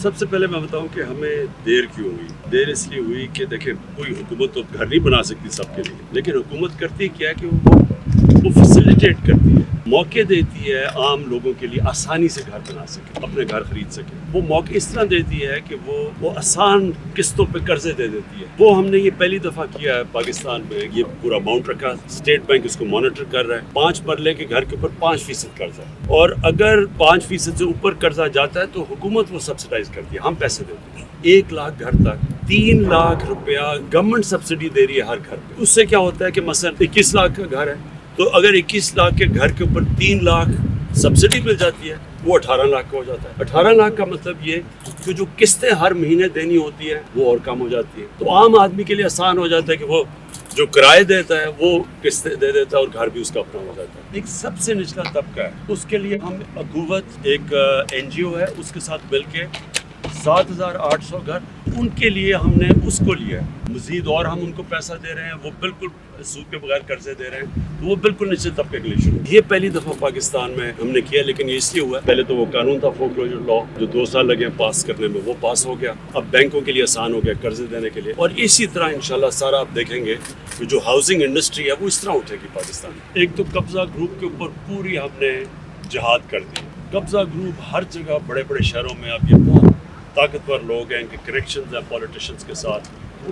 سب سے پہلے میں بتاؤں کہ ہمیں دیر کیوں ہوئی. دیر اس لیے ہوئی کہ دیکھیں کوئی حکومت تو گھر نہیں بنا سکتی سب کے لیے، لیکن حکومت کرتی کیا ہے کہ وہ فیسیلیٹیٹ کرتی ہے، موقع دیتی ہے عام لوگوں کے لیے آسانی سے گھر بنا سکے، اپنے گھر خرید سکے. وہ موقع اس طرح دیتی ہے کہ وہ آسان قسطوں پہ قرضے دے دیتی ہے. وہ ہم نے یہ پہلی دفعہ کیا ہے پاکستان میں. یہ پورا اماؤنٹ رکھا، اسٹیٹ بینک اس کو مانیٹر کر رہا ہے. 5 مرلے کے گھر کے اوپر 5% قرضہ ہے، اور اگر 5% سے اوپر قرضہ جاتا ہے تو حکومت وہ سبسڈائز کرتی ہے، ہم پیسے دیتے ہیں. 1 لاکھ گھر تک 3 لاکھ روپیہ گورنمنٹ سبسڈی دے رہی ہے ہر گھر پہ. اس سے کیا ہوتا ہے کہ مثلا 21 لاکھ کا گھر ہے تو اگر 21 لاکھ کے گھر کے اوپر 3 لاکھ سبسڈی مل جاتی ہے وہ 18 لاکھ کا ہو جاتا ہے. 18 لاکھ کا مطلب یہ کہ جو قسطیں ہر مہینے دینی ہوتی ہے وہ اور کم ہو جاتی ہے. تو عام آدمی کے لیے آسان ہو جاتا ہے کہ وہ جو کرائے دیتا ہے وہ قسطیں دے دیتا ہے اور گھر بھی اس کا اپنا ہو جاتا ہے. ایک سب سے نچلا طبقہ ہے، اس کے لیے ہم اخوت ایک NGO ہے، اس کے ساتھ مل کے 7,800 گھر ان کے لیے ہم نے اس کو لیا ہے. مزید اور ہم ان کو پیسہ دے رہے ہیں، وہ بالکل سود کے بغیر قرضے دے رہے ہیں. تو وہ بالکل نچلے طبقے کے لیے شروع. یہ پہلی دفعہ پاکستان میں ہم نے کیا، لیکن یہ اس لیے ہوا ہے پہلے تو وہ قانون تھا فور کلوجر لا جو 2 سال لگے پاس کرنے میں، وہ پاس ہو گیا. اب بینکوں کے لیے آسان ہو گیا قرضے دینے کے لیے. اور اسی طرح انشاءاللہ سارا آپ دیکھیں گے کہ جو ہاؤسنگ انڈسٹری ہے وہ اس طرح اٹھے گی پاکستان میں. ایک تو قبضہ گروپ کے اوپر پوری ہم نے جہاد کر دی. قبضہ گروپ ہر جگہ بڑے بڑے شہروں میں اب یہ بہت طاقتور لوگ ہیں، ان کے کنیکشنز ہیں پولیٹیشنز کے ساتھ.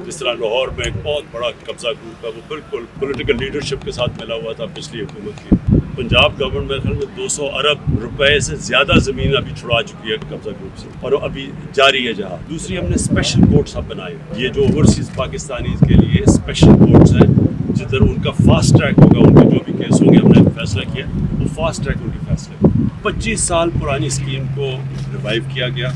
جس طرح لاہور میں ایک بہت بڑا قبضہ گروپ ہے، وہ بالکل پولیٹیکل لیڈرشپ کے ساتھ ملا ہوا تھا پچھلی حکومت کی. پنجاب گورنمنٹ میرے خیال میں 200 ارب روپے سے زیادہ زمین ابھی چھڑا چکی ہے قبضہ گروپ سے، اور ابھی جاری ہے جہاں. دوسری ہم نے اسپیشل کورٹس اب بنائے. یہ جو اوورسیز پاکستانیز کے لیے اسپیشل کورٹس ہیں، جدھر ان کا فاسٹ ٹریک ہوگا، ان کے جو بھی کیس ہوں گے ہم نے فیصلہ کیا وہ فاسٹ ٹریک ان کے فیصلے. 25 سال پرانی اسکیم کو ریوائیو کیا گیا،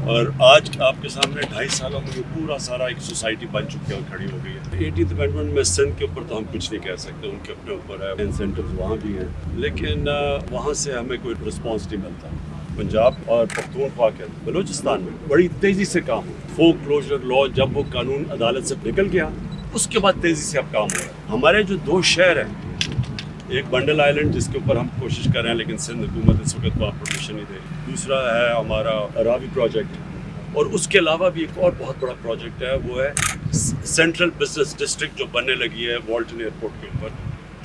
اور آج آپ کے سامنے 2.5 سالوں میں یہ پورا سارا ایک سوسائٹی بن چکی ہے اور کھڑی ہو گئی ہے. 80th امینڈمنٹ میں سندھ کے اوپر تو ہم کچھ نہیں کہہ سکتے، ان کے اپنے اوپر ہے، انسینٹیوز وہاں بھی ہیں، لیکن وہاں سے ہمیں کوئی رسپانس نہیں ملتا. پنجاب اور پختونخوا کے بلوچستان میں بڑی تیزی سے کام ہو. فور کلوجر لا جب وہ قانون عدالت سے نکل گیا اس کے بعد تیزی سے اب کام ہو رہا ہے. ہمارے جو 2 شہر ہیں، ایک بنڈل آئلینڈ جس کے اوپر ہم کوشش کر رہے ہیں لیکن سندھ حکومت اس وقت وہاں پرمیشن نہیں دے رہی. دوسرا ہے ہمارا راوی پروجیکٹ، اور اس کے علاوہ بھی ایک اور بہت بڑا پروجیکٹ ہے، وہ ہے سینٹرل بزنس ڈسٹرکٹ جو بننے لگی ہے والٹن ایئرپورٹ کے اوپر،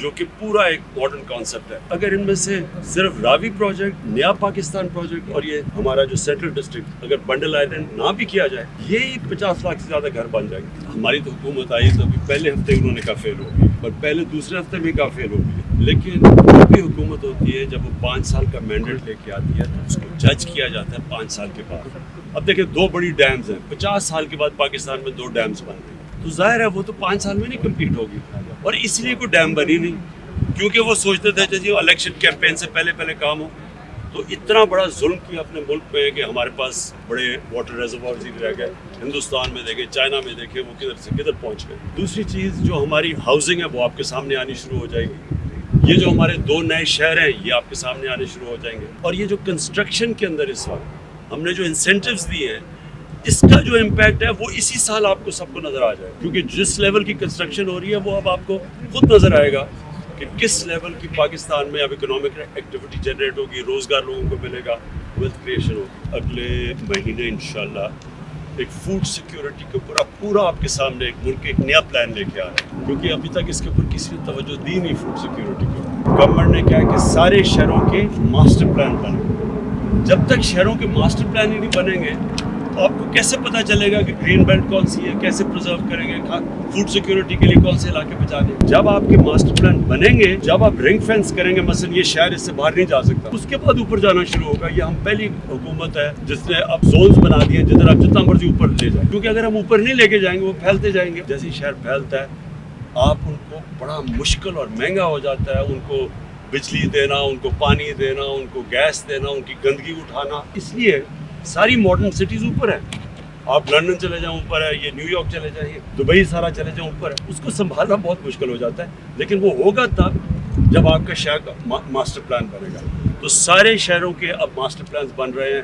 جو کہ پورا ایک ماڈرن کانسیپٹ ہے. اگر ان میں سے صرف راوی پروجیکٹ، نیا پاکستان پروجیکٹ اور یہ ہمارا جو سینٹرل ڈسٹرکٹ اگر بنڈل آئلینڈ نہ بھی کیا جائے، یہی 50 لاکھ سے زیادہ گھر بن جائیں گے. ہماری تو حکومت آئی تو ابھی پہلے ہفتے انہوں نے کہا فیل ہوگی، اور پہلے دوسرے ہفتے میں کہا فیل ہوگی. لیکن جو بھی حکومت ہوتی ہے جب وہ 5 سال کا مینڈیٹ لے کے آتی ہے تو اس کو جج کیا جاتا ہے 5 سال کے بعد. اب دیکھیں 2 بڑی ڈیمز ہیں، 50 سال کے بعد پاکستان میں 2 ڈیمز بن گئی، تو ظاہر ہے وہ تو 5 سال میں نہیں کمپلیٹ ہوگی. اور اس لیے کوئی ڈیم بنی نہیں، کیونکہ وہ سوچتے تھے جی الیکشن کیمپین سے پہلے کام ہو. تو اتنا بڑا ظلم کیا اپنے ملک پہ کہ ہمارے پاس بڑے واٹر ریزروارز ہی رہ گئے. ہندوستان میں دیکھیں، چائنا میں دیکھیں، وہ کدھر سے کدھر پہنچ گئے. دوسری چیز جو ہماری ہاؤسنگ ہے وہ آپ کے سامنے آنی شروع ہو جائے گی. یہ جو ہمارے 2 نئے شہر ہیں یہ آپ کے سامنے آنے شروع ہو جائیں گے. اور یہ جو کنسٹرکشن کے اندر اس وقت ہم نے جو انسینٹیوز دیے ہیں، اس کا جو امپیکٹ ہے وہ اسی سال آپ کو سب کو نظر آ جائے گا. کیونکہ جس لیول کی کنسٹرکشن ہو رہی ہے وہ اب آپ کو خود نظر آئے گا کہ کس لیول کی پاکستان میں اب اکنامک ایکٹیویٹی جنریٹ ہوگی، روزگار لوگوں کو ملے گا، ویلتھ کریشن ہوگی. اگلے مہینے انشاءاللہ ایک فوڈ سیکیورٹی کے اوپر پورا آپ کے سامنے ایک ملک ایک نیا پلان لے کے آ رہا ہے، کیونکہ ابھی تک اس کے اوپر کسی نے توجہ دی نہیں. فوڈ سیکیورٹی کے اوپر گورنمنٹ نے کہا کہ سارے شہروں کے ماسٹر پلان بنے. جب تک شہروں کے ماسٹر پلان ہی نہیں بنیں گے تو آپ کو کیسے پتہ چلے گا کہ گرین بیلٹ کون سی ہے، کیسے پرزرو کریں گے فوڈ سیکیورٹی کے لیے کون سے علاقے بچانے. جب آپ کے ماسٹر پلان بنیں گے، جب آپ رنگ فینس کریں گے، مثلا یہ شہر اس سے باہر نہیں جا سکتا، اس کے بعد اوپر جانا شروع ہوگا. یہ ہم پہلی حکومت ہے جس نے اب زونز بنا دیے جدھر آپ جتنا مرضی اوپر لے جائیں، کیونکہ اگر ہم اوپر نہیں لے کے جائیں گے وہ پھیلتے جائیں گے. جیسے شہر پھیلتا ہے آپ ان کو بڑا مشکل اور مہنگا ہو جاتا ہے ان کو بجلی دینا، ان کو پانی دینا، ان کو گیس دینا، ان کی گندگی اٹھانا. اس لیے ساری ماڈرن سٹیز اوپر ہیں. آپ لندن چلے جائیں اوپر ہے، یہ نیو یارک چلے جائیں، دبئی سارا چلے جائیں اوپر ہے. اس کو سنبھالنا بہت مشکل ہو جاتا ہے، لیکن وہ ہوگا تب جب آپ کا شہر کا ماسٹر پلان بنے گا. تو سارے شہروں کے اب ماسٹر پلانز بن رہے ہیں.